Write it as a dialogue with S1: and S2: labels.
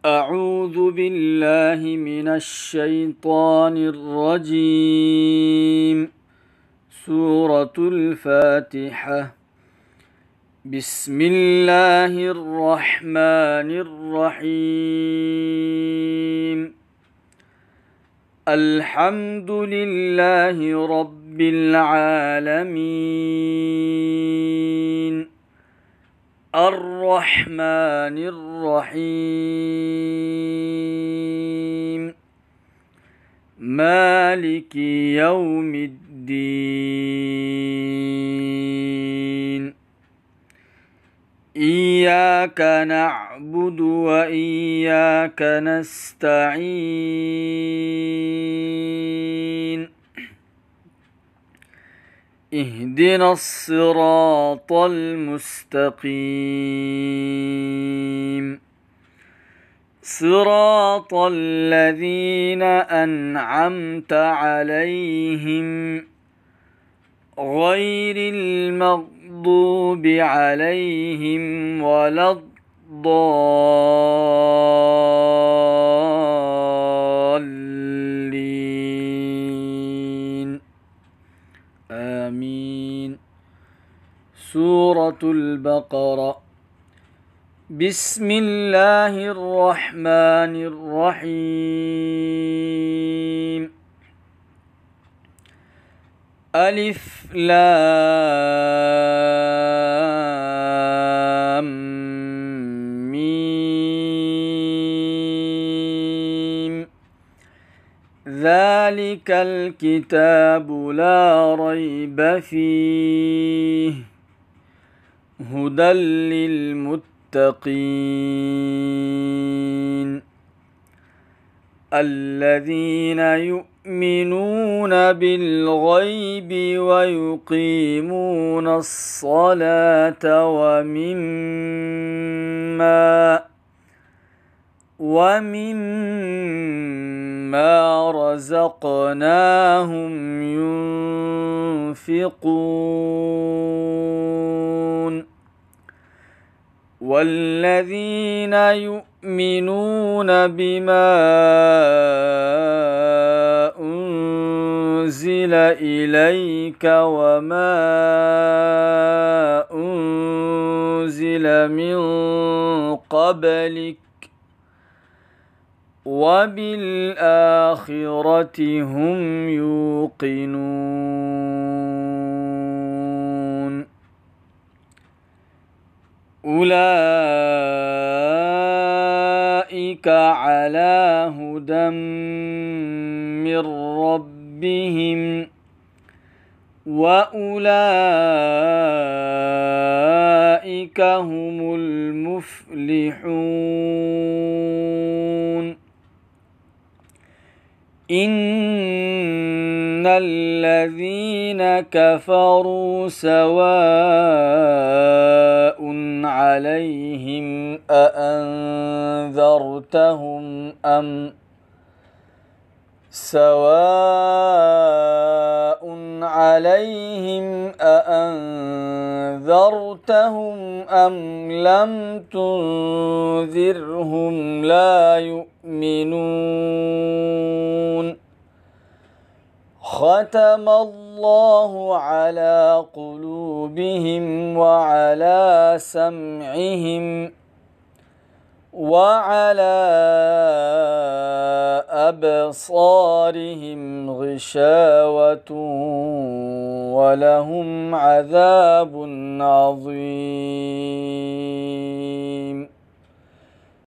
S1: أعوذ بالله من الشيطان الرجيم. سورة الفاتحة. بسم الله الرحمن الرحيم. الحمد لله رب العالمين. الرحمن الرحيم. مالك يوم الدين. إياك نعبد وإياك نستعين. اهدنا الصراط المستقيم. صراط الذين أنعمت عليهم غير المغضوب عليهم ولا الضالين. آمين. سورة البقرة. بسم الله الرحمن الرحيم. ألف لام ميم. ذلك الكتاب لا ريب فيه هدى للمتقين الذين يؤمنون بالغيب ويقيمون الصلاة ومما رزقناهم ينفقون والذين يؤمنون بما أنزل إليك وما أنزل من قبلك وبالآخرة هم يوقنون. أولئك على هدى من ربهم وأولئك هم المفلحون. إن الذين كفروا سواء عليهم أأنذرتهم أم لم تنذرهم لا يؤمنون. ختم الله على قلوبهم وعلى سمعهم وعلى أبصارهم غشاوة ولهم عذاب عظيم.